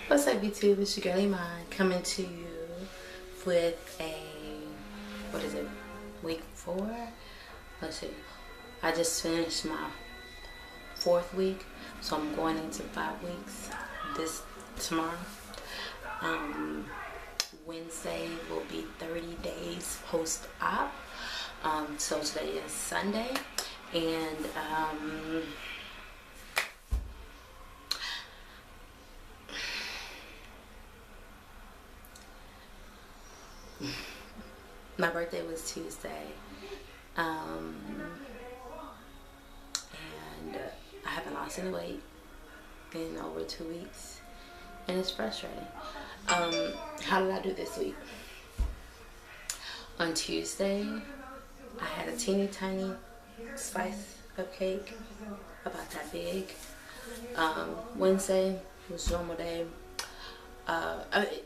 What's up, YouTube? It's your girl Iman coming to you with a, what is it, week 4? Let's see. I just finished my 4th week, so I'm going into 5 weeks tomorrow. Wednesday will be 30 days post-op. So today is Sunday, and my birthday was Tuesday, and I haven't lost any weight in over 2 weeks, and it's frustrating. How did I do this week? On Tuesday, I had a teeny tiny slice of cake, about that big. Wednesday was a normal day.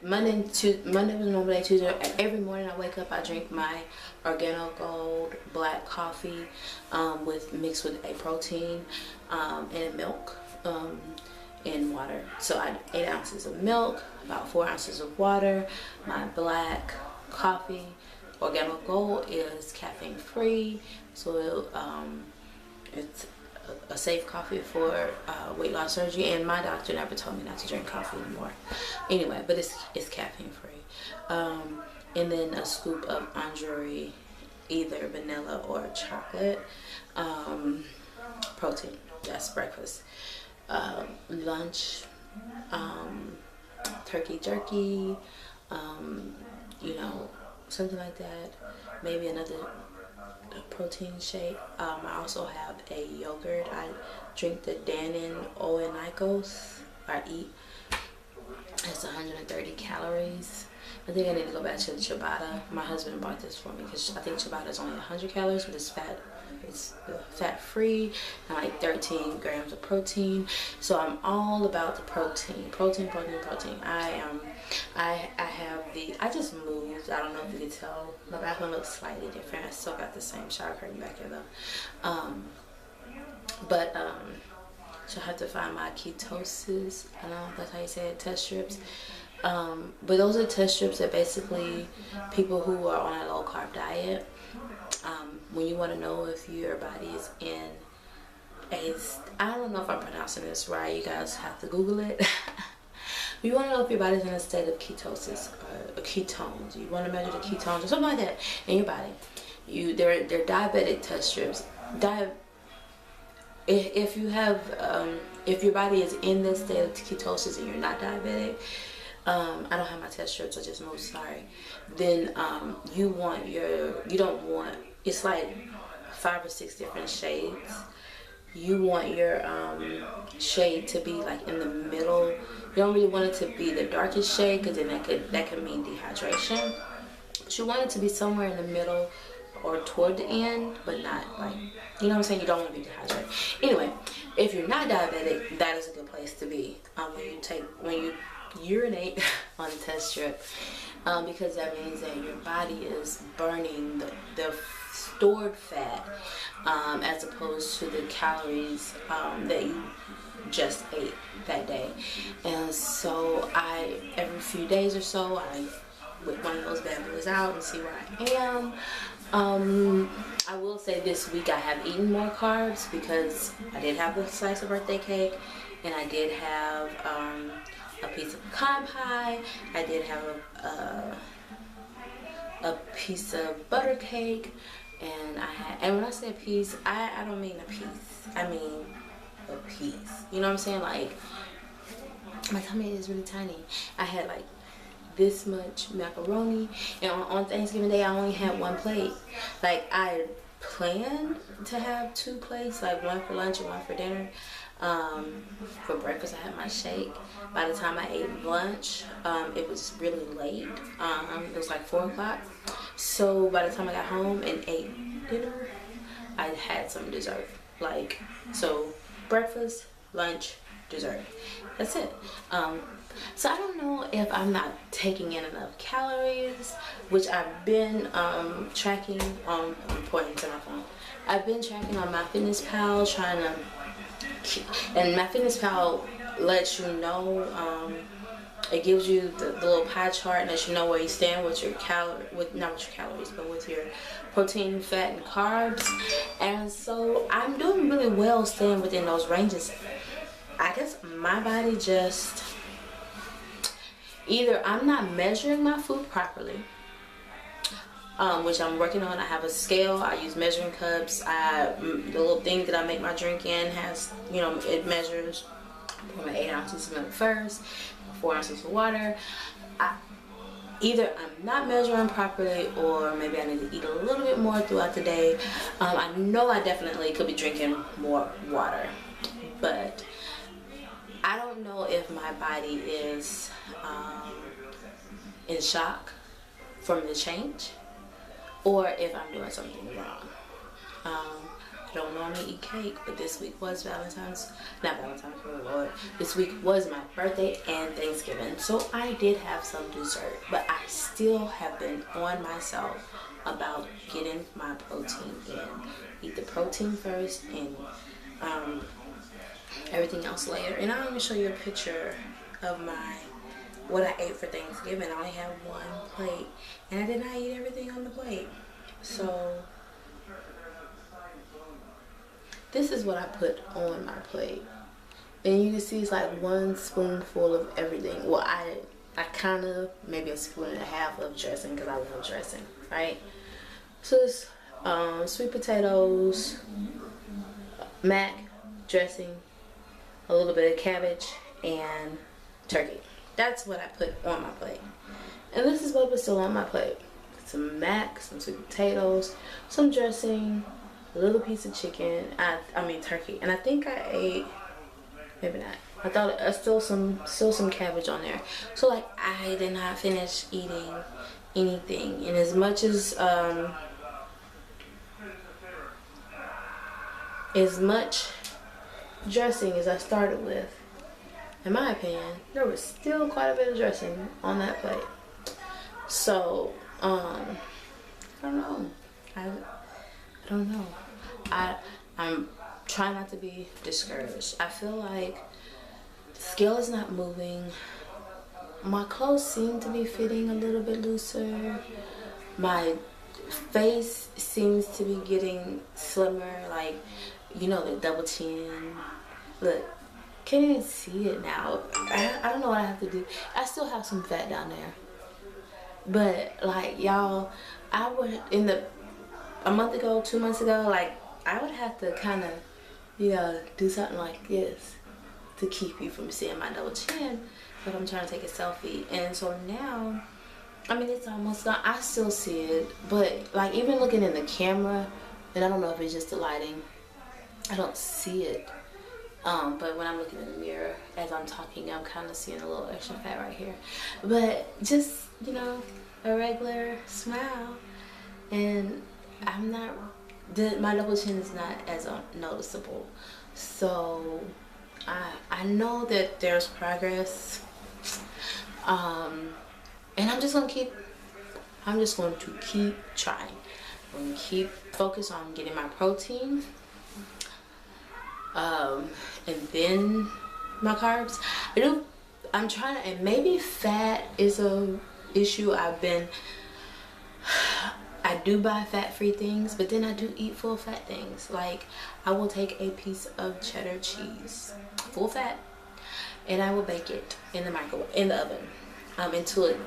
Monday was a normal day. Tuesday, every morning I wake up, I drink my Organic Gold black coffee mixed with a protein and milk and water. So I had 8 ounces of milk, about 4 ounces of water. My black coffee, Organic Gold, is caffeine free, so it's a safe coffee for weight loss surgery, and my doctor never told me not to drink coffee anymore. Anyway, but it's caffeine free. And then a scoop of Andouille, either vanilla or chocolate. Protein. That's breakfast. Lunch, turkey jerky, something like that. Maybe another protein shake. I also have a yogurt. I drink the Dannon Oenikos. I eat. It's 130 calories. I think I need to go back to the ciabatta. My husband bought this for me because I think ciabatta is only 100 calories, but it's fat free and like 13 grams of protein. So I'm all about the protein. I just moved. I don't know if you can tell. My bathroom looks slightly different. I still got the same shower curtain back there though. So I have to find my ketosis. I don't know if that's how you say it, test strips. But those are test strips that basically people who are on a low carb diet, when you want to know if your body is in I don't know if I'm pronouncing this right, you guys have to Google it. You want to know if your body's in a state of ketosis or ketones. You want to measure the ketones or something like that in your body. They're diabetic test strips. If your body is in this state of ketosis and you're not diabetic, I don't have my test strips, I just moved, sorry. Then you don't want, it's like 5 or 6 different shades. You want your shade to be like in the middle. You don't really want it to be the darkest shade, because then that could mean dehydration. But you want it to be somewhere in the middle or toward the end, but not like, you know what I'm saying? You don't want to be dehydrated. Anyway, if you're not diabetic, that is a good place to be when you urinate on a test strip, because that means that your body is burning the stored fat as opposed to the calories that you just ate that day. And so every few days or so, I whip one of those bad boys out and see where I am. I will say this week I have eaten more carbs because I did have a slice of birthday cake, and I did have a piece of pecan pie. I did have a piece of butter cake, and when I say a piece, I don't mean a piece. I mean a piece. You know what I'm saying? Like, my tummy is really tiny. I had like this much macaroni, and on Thanksgiving Day I only had 1 plate. Like, I planned to have 2 plates, like one for lunch and one for dinner. For breakfast I had my shake. By the time I ate lunch, it was really late. It was like 4 o'clock. So by the time I got home and ate dinner, I had some dessert. So breakfast, lunch, dessert. That's it. So I don't know if I'm not taking in enough calories, which I've been tracking on, I'm pointing to my phone. I've been tracking on MyFitnessPal, trying to, and MyFitnessPal lets you know It gives you the little pie chart and lets you know where you stand with your not with your calories, but with your protein, fat, and carbs. And so I'm doing really well staying within those ranges. I guess my body just, either I'm not measuring my food properly, which I'm working on. I have a scale. I use measuring cups. The little thing that I make my drink in has, it measures. Pour my 8 ounces of milk first, 4 ounces of water. Either I'm not measuring properly, or maybe I need to eat a little bit more throughout the day. I know I definitely could be drinking more water, but I don't know if my body is in shock from the change, or if I'm doing something wrong. I don't normally eat cake, but this week was this week was my birthday and Thanksgiving, so I did have some dessert, but I still have been on myself about getting my protein in. Eat the protein first and everything else later. And I'll even show you a picture of what I ate for Thanksgiving. I only had one plate, and I did not eat everything on the plate. So this is what I put on my plate, and you can see it's like 1 spoonful of everything. Well, I kind of, maybe a spoon and a half of dressing, because I love dressing, right? So it's sweet potatoes, mac dressing, a little bit of cabbage, and turkey. That's what I put on my plate. And this is what was still on my plate: some mac, some sweet potatoes, some dressing, a little piece of chicken, I mean turkey, and I think I ate, maybe not, I thought still some cabbage on there. So like, I did not finish eating anything, and as much as much dressing as I started with, in my opinion, there was still quite a bit of dressing on that plate. So I don't know. I don't know. I'm trying not to be discouraged. I feel like the scale is not moving. My clothes seem to be fitting a little bit looser. My face seems to be getting slimmer, like, the double chin. Look, can't even see it now. I don't know what I have to do. I still have some fat down there. But like, y'all, I would, a month ago, 2 months ago, like, I would have to kind of, do something like this to keep you from seeing my double chin, but I'm trying to take a selfie. And so now, I mean, it's almost gone. I still see it, but like, even looking in the camera, and I don't know if it's just the lighting, I don't see it. But when I'm looking in the mirror as I'm talking, I'm kind of seeing a little extra fat right here. But just, a regular smile, and I'm not, my double chin is not as noticeable. So I know that there's progress, and I'm just going to keep trying. I'm going to keep focus on getting my protein, and then my carbs. I'm trying to, and maybe fat is a issue. I do buy fat-free things, but then I do eat full fat things. Like, I will take a piece of cheddar cheese, full fat, and I will bake it in the oven, until it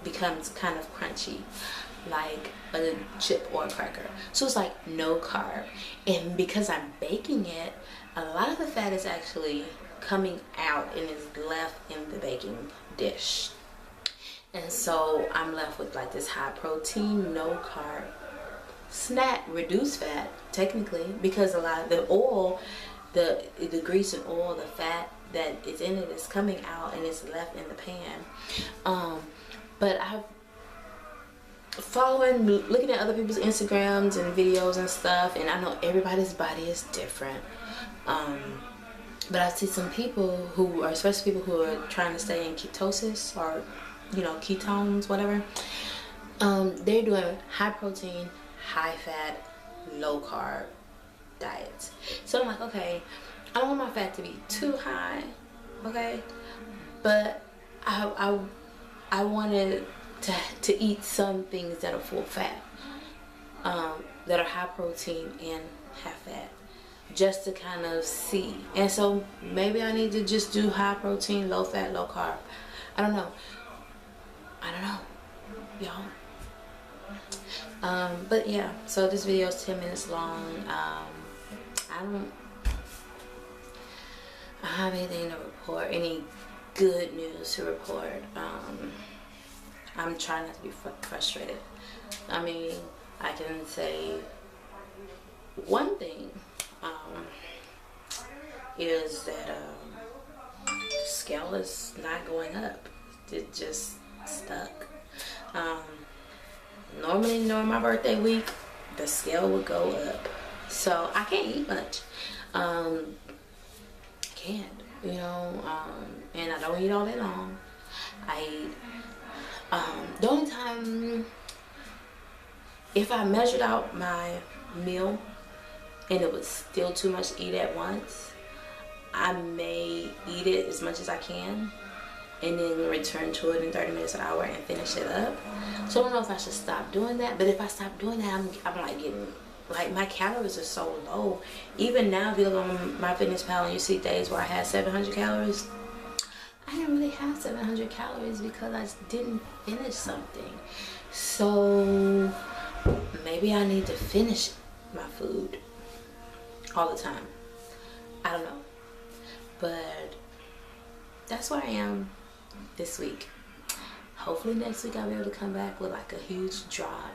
becomes kind of crunchy, like a chip or a cracker. So it's like no carb, and because I'm baking it, a lot of the fat is actually coming out and is left in the baking dish. And so I'm left with like this high protein, no carb snack, reduced fat, technically, because a lot of the oil, the grease and oil, the fat that is in it is coming out and it's left in the pan. But I've looking at other people's Instagrams and videos and stuff, and I know everybody's body is different. But I see some people who are, especially people who are trying to stay in ketosis or, ketones, whatever. They're doing high protein, high fat, low carb diets. So I'm like, okay, I don't want my fat to be too high, okay? But I wanted to eat some things that are full fat, that are high protein and high fat, just to kind of see. And so maybe I need to just do high protein, low fat, low carb. I don't know, y'all. But yeah, so this video is 10 minutes long. I don't have anything to report, any good news to report. I'm trying not to be frustrated. I mean, I can say one thing, is that the scale is not going up. It just stuck. Normally during my birthday week, the scale would go up. So I can't eat much. I can't, you know, and I don't eat all day long. I eat, the only time, if I measured out my meal and it was still too much to eat at once, I may eat it as much as I can and then return to it in 30 minutes, an hour, and finish it up. So I don't know if I should stop doing that, but if I stop doing that, I'm like getting, like, my calories are so low. Even now, if you look on MyFitnessPal and you see days where I had 700 calories, I didn't really have 700 calories because I didn't finish something. So maybe I need to finish my food all the time. I don't know. But that's where I am this week. Hopefully next week I'll be able to come back with like a huge drop.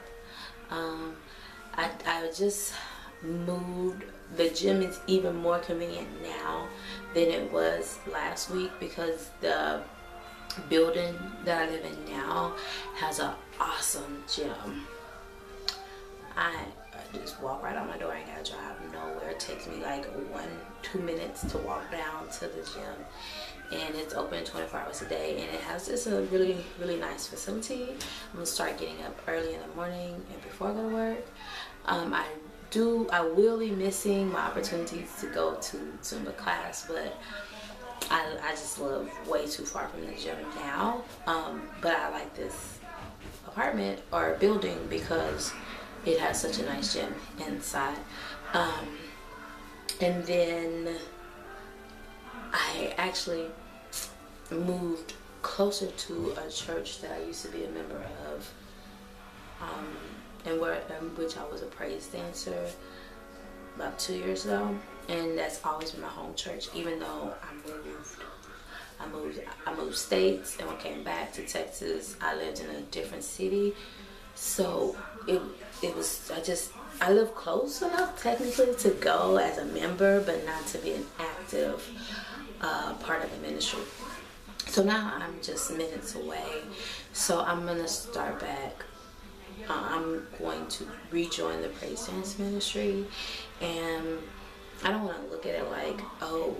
I just moved. The gym is even more convenient now than it was last week because the building that I live in now has an awesome gym. I just walk right out my door. I ain't gotta drive nowhere. It takes me like 1-2 minutes to walk down to the gym, and it's open 24 hours a day, and it has just a really, really nice facility. I'm gonna start getting up early in the morning and before I go to work. I will be missing my opportunities to go to Zumba class, but I just live way too far from the gym now. But I like this apartment or building because it has such a nice gym inside. And then I actually moved closer to a church that I used to be a member of, in which I was a praise dancer about 2 years ago, and that's always been my home church. Even though I moved states, and when I came back to Texas, I lived in a different city. So it was, I live close enough technically to go as a member, but not to be an active part of the ministry. So now I'm just minutes away. So I'm gonna start back. I'm going to rejoin the praise dance ministry, and I don't want to look at it like, oh,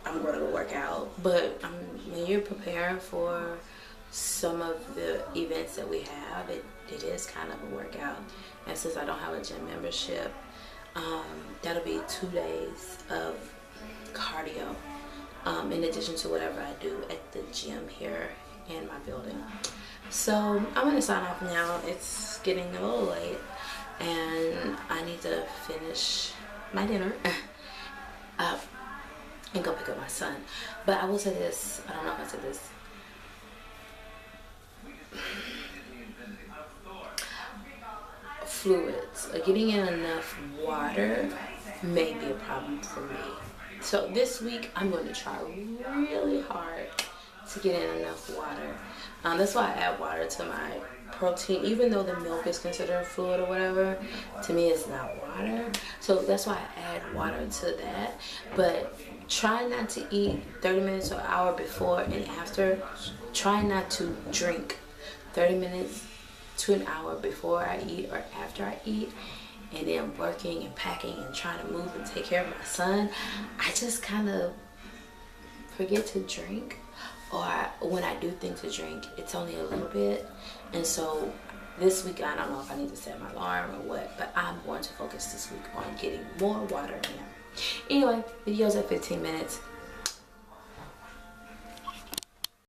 I'm going to go work out. But when you're preparing for some of the events that we have, it is kind of a workout. And since I don't have a gym membership, that'll be 2 days of cardio, in addition to whatever I do at the gym here in my building. So I'm going to sign off now. It's getting a little late, and I need to finish my dinner and go pick up my son. But I will say this, I don't know if I said this. Fluids, getting in enough water may be a problem for me. So this week I'm going to try really hard to get in enough water. That's why I add water to my protein. Even though the milk is considered fluid or whatever, to me it's not water. So that's why I add water to that. But try not to eat 30 minutes or an hour before and after. Try not to drink 30 minutes to an hour before I eat or after I eat. And then working and packing and trying to move and take care of my son, I just kind of forget to drink. Or when I do think to drink, it's only a little bit. And so this week, I don't know if I need to set my alarm or what, but I'm going to focus this week on getting more water in. Anyway, video's at 15 minutes.